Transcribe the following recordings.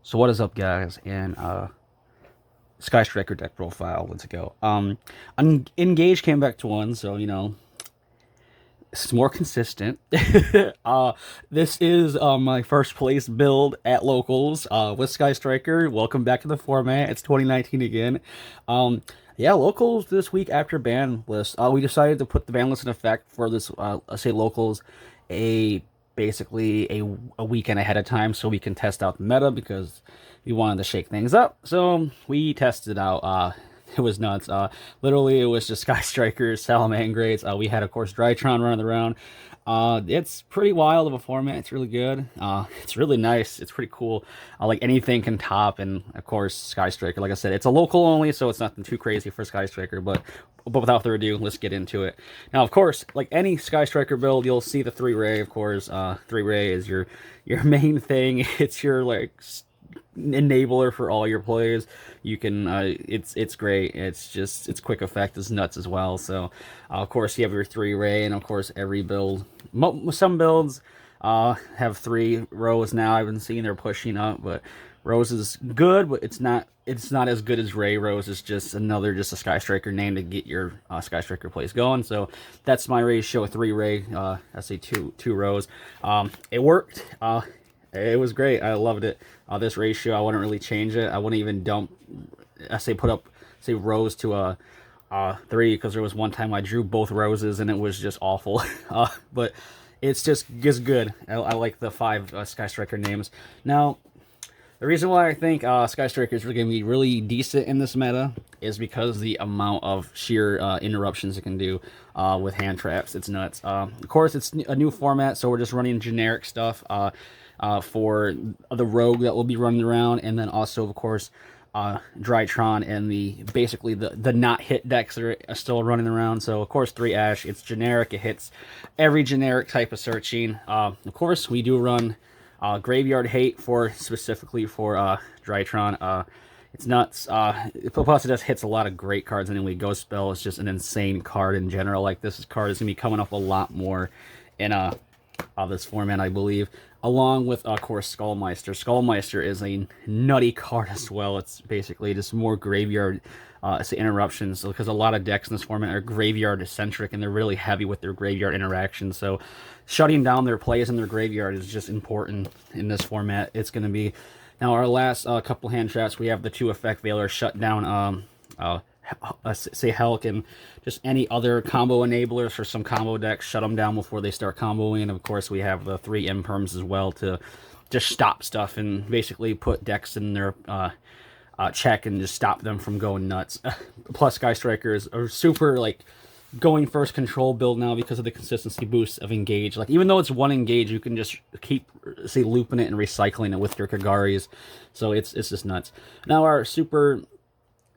So what is up, guys? And Sky Striker deck profile. Let's go. Engage came back to one, so it's more consistent. uh, this is my first place build at locals with Sky Striker. Welcome back to the format. It's 2019 again. Yeah, locals this week after ban list. We decided to put the ban list in effect for this. Let's say locals, a basically a weekend ahead of time, so we can test out the meta because we wanted to shake things up. So we tested out. It was nuts. Literally, it was just Sky Strikers, Salamangreats. We had, of course, Drytron running around. It's pretty wild of a format. It's really good. It's really nice. It's pretty cool. Like anything can top, and of course, Sky Striker. Like I said, it's a local only, so it's nothing too crazy for Sky Striker. But without further ado, let's get into it. Now, of course, like any Sky Striker build, you'll see the 3-ray. Of course, 3-ray is your main thing. It's your like enabler for all your plays. You can it's great. It's quick effect is nuts as well. So of course you have your 3-ray, and of course every build, some builds have 3 rows now. I've been seeing they're pushing up, but Rose is good, but it's not as good as Ray. Rose is just a Sky Striker name to get your Sky Striker plays going. So that's my ratio: 3-ray. I say two rows. It worked. It was great. I loved it. This ratio, I wouldn't really change it. I wouldn't even dump. I say put up rows to a 3, because there was one time I drew both roses and it was just awful. But it's just good. I like the 5 Sky Striker names. Now, the reason why I think Sky Strikers are going to be really decent in this meta is because the amount of sheer interruptions it can do with hand traps. It's nuts. Of course, it's a new format, so we're just running generic stuff for the rogue that will be running around, and then also, of course, Drytron and basically the not hit decks that are still running around. So of course 3 Ash, it's generic. It hits every generic type of searching. Of course, we do run Graveyard Hate specifically for Drytron. It's nuts. Plus, it just hits a lot of great cards anyway. Ghost Spell is just an insane card in general. Like, this card is going to be coming up a lot more in this format, I believe. Along with, of course, Skullmeister. Skullmeister is a nutty card as well. It's basically just more graveyard interruptions, because a lot of decks in this format are graveyard-centric, and they're really heavy with their graveyard interactions. So shutting down their plays in their graveyard is just important in this format. It's going to be... Now, our last couple hand traps, we have the 2 Effect Veiler shut down, say Helk, and just any other combo enablers for some combo decks. Shut them down before they start comboing. And of course, we have the 3 Imperms as well to just stop stuff and basically put decks in their check and just stop them from going nuts. Plus, Sky Strikers are super, like, going first control build now because of the consistency boost of Engage. Like, even though it's 1 Engage, you can just keep, say, looping it and recycling it with your Kagaris. So it's just nuts. Now, our super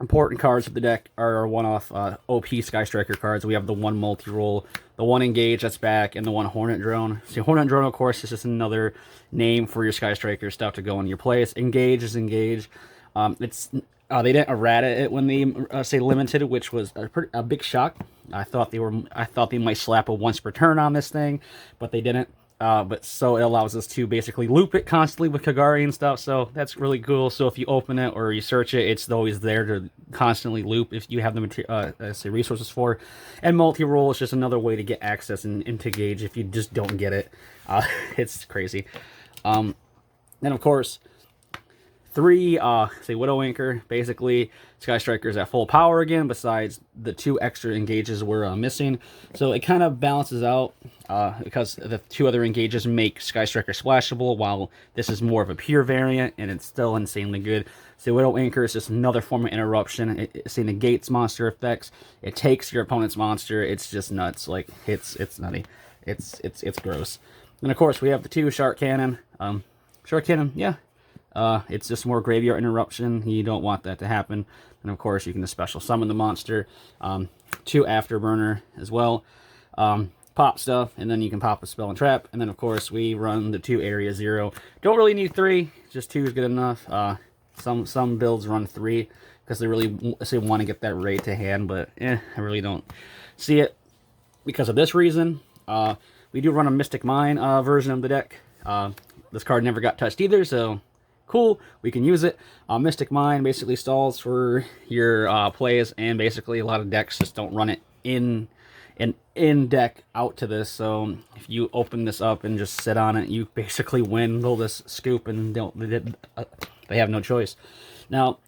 important cards of the deck are our one-off OP Sky Striker cards. We have the 1 multi-roll, the 1 Engage that's back, and the 1 Hornet Drone. So Hornet Drone, of course, is just another name for your Sky Striker stuff to go in your place. Engage is Engage. They didn't errata it when they say limited, which was a big shock. I thought they might slap a once per turn on this thing, but they didn't. But so it allows us to basically loop it constantly with Kagari and stuff, so that's really cool. So if you open it or you search it, it's always there to constantly loop if you have the say resources for. And multi-roll is just another way to get access into Gauge if you just don't get it. It's crazy. Then of course, 3 say Widow Anchor. Basically, Sky Striker is at full power again, besides the 2 extra engages we're missing. So it kind of balances out because the 2 other engages make Sky Striker splashable, while this is more of a pure variant, and it's still insanely good. So Widow Anchor is just another form of interruption. It negates monster effects. It takes your opponent's monster. It's just nuts. Like, it's nutty. It's gross. And of course, we have the 2 Shark Cannon. Shark Cannon, yeah. It's just more graveyard interruption. You don't want that to happen. And of course, you can just special summon the monster. 2 Afterburner as well. Pop stuff, and then you can pop a spell and trap. And then of course, we run the 2 Area 0. Don't really need 3, just 2 is good enough. Some builds run 3 because they really want to get that raid to hand, but I really don't see it because of this reason. We do run a Mystic Mine version of the deck. This card never got touched either, so cool, we can use it. Mystic Mine basically stalls for your plays, and basically a lot of decks just don't run it in deck out to this. So if you open this up and just sit on it, you basically win. They'll just scoop, and they have no choice. Now,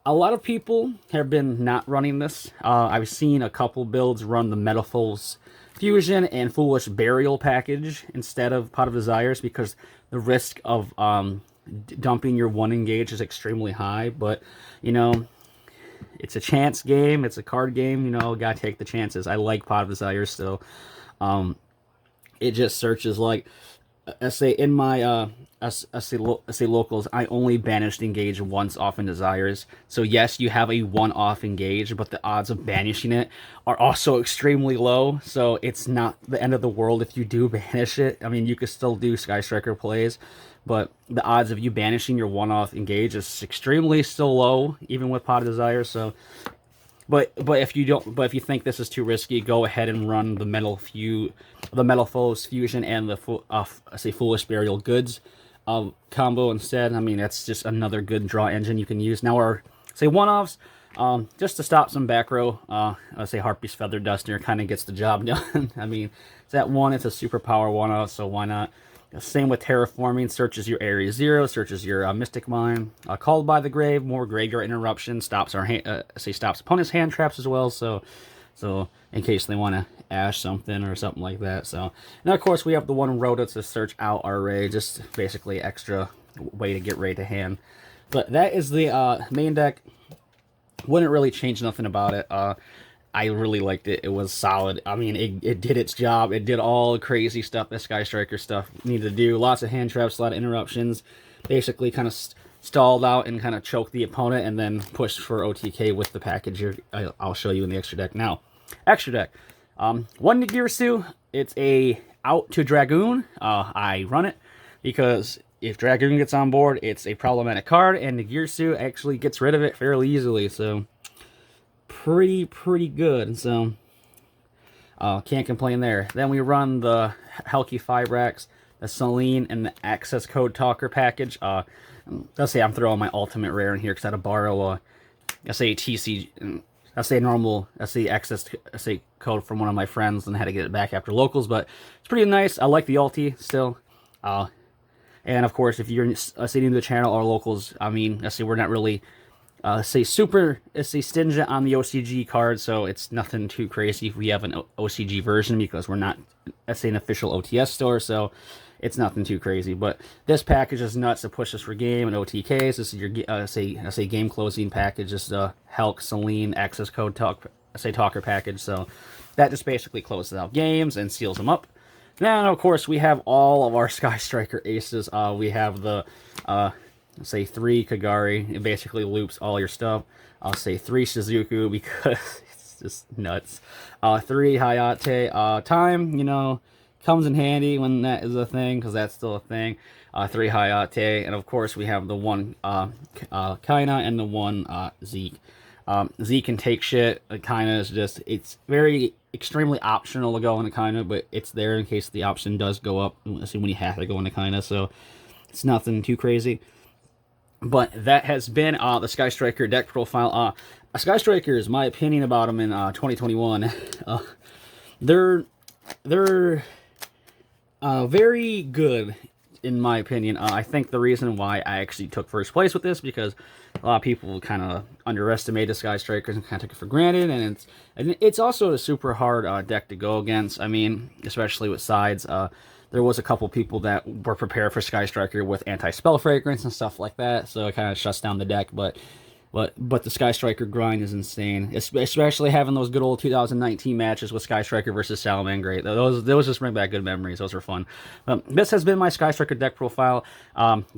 a lot of people have been not running this. I've seen a couple builds run the Metaphors Fusion and Foolish Burial package instead of Pot of Desires, because the risk of dumping your one engage is extremely high. But, you know, it's a chance game. It's a card game. You know, gotta take the chances. I like Pot of Desires still. It just searches like, I say in my I say locals, I only banished engage once off in Desires. So yes, you have a one-off engage, but the odds of banishing it are also extremely low. So it's not the end of the world if you do banish it. I mean, you could still do Sky Striker plays, but the odds of you banishing your one-off engage is extremely still low, even with Pot of Desire. So, but if you think this is too risky, go ahead and run the Metaphors Fusion and the Foolish Burial Goods combo instead. I mean, that's just another good draw engine you can use. Now, our say one-offs, just to stop some back row, I say Harpy's Feather Duster kind of gets the job done. I mean, it's that one, it's a superpower one-off, so why not? Same with Terraforming, searches your Area 0, searches your Mystic Mine. Called by the Grave, more Graveyard Interruption, stops stops opponent's hand traps as well, so in case they want to ash something or something like that. So now, of course, we have the one Rhoda to search out our array, just basically extra way to get Ray to hand. But that is the main deck. Wouldn't really change nothing about it. I really liked it. It was solid. I mean, it did its job. It did all the crazy stuff that Sky Striker stuff needed to do. Lots of hand traps, a lot of interruptions. Basically kind of stalled out and kind of choked the opponent, and then pushed for OTK with the package I'll show you in the extra deck. Now, extra deck. One Nagirsu. It's a out to Dragoon. I run it because if Dragoon gets on board, it's a problematic card, and Nagirsu actually gets rid of it fairly easily. So pretty good. So can't complain there. Then we run the Helki 5-racks, the Celine, and the Access Code Talker package. Let's say I'm throwing my ultimate rare in here because I had to borrow let's say TC, let's say normal, let's say access code from one of my friends, and had to get it back after locals. But it's pretty nice. I like the ulti still. And of course, if you're sitting to the channel or locals, I mean, let's say we're not really super stingent on the OCG card, so it's nothing too crazy if we have an OCG version, because we're not, let's say, an official OTS store, so it's nothing too crazy. But this package is nuts to push us for game and OTKs. This is your say game closing package. This is the Helk, Celine, Access Code Talker package. So that just basically closes out games and seals them up. Now, of course, we have all of our Sky Striker aces. We have the say 3 Kagari. It basically loops all your stuff. I'll say 3 Shizuku because it's just nuts. 3 Hayate. Time, you know, comes in handy when that is a thing, because that's still a thing. 3 Hayate, and of course we have the 1 Kaina and the 1 Zeke. Zeke can take shit. Kaina is just, it's very extremely optional to go into Kaina, but it's there in case the option does go up. Let's see, when you have to go into Kaina, so it's nothing too crazy. But that has been the Sky Striker deck profile. Sky Striker is my opinion about them in 2021. They're very good, in my opinion. I think the reason why I actually took first place with this, because a lot of people kind of underestimated Sky Strikers and kind of took it for granted, and it's also a super hard deck to go against. I mean, especially with sides. There was a couple people that were prepared for Sky Striker with anti-spell fragrance and stuff like that, so it kind of shuts down the deck. But the Sky Striker grind is insane, especially having those good old 2019 matches with Sky Striker versus Salamangreat. Those just bring back good memories. Those are fun. This has been my Sky Striker deck profile.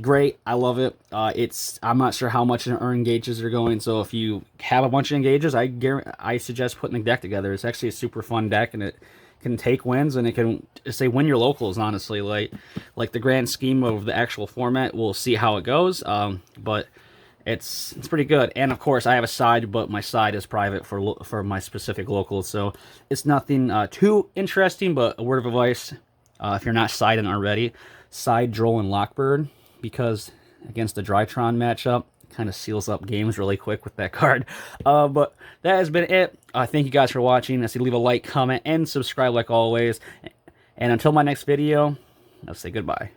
Great, I love it. I'm not sure how much engages are going, so if you have a bunch of engages, I suggest putting the deck together. It's actually a super fun deck, and it can take wins, and it can say win your locals. Honestly, like the grand scheme of the actual format, we'll see how it goes. But it's pretty good. And of course, I have a side, but my side is private for my specific locals, so it's nothing too interesting. But a word of advice: if you're not siding already, side Droll and Lockbird, because against the Drytron matchup. Kind of seals up games really quick with that card. But that has been it. Thank you guys for watching. I say leave a like, comment, and subscribe like always. And until my next video, I'll say goodbye.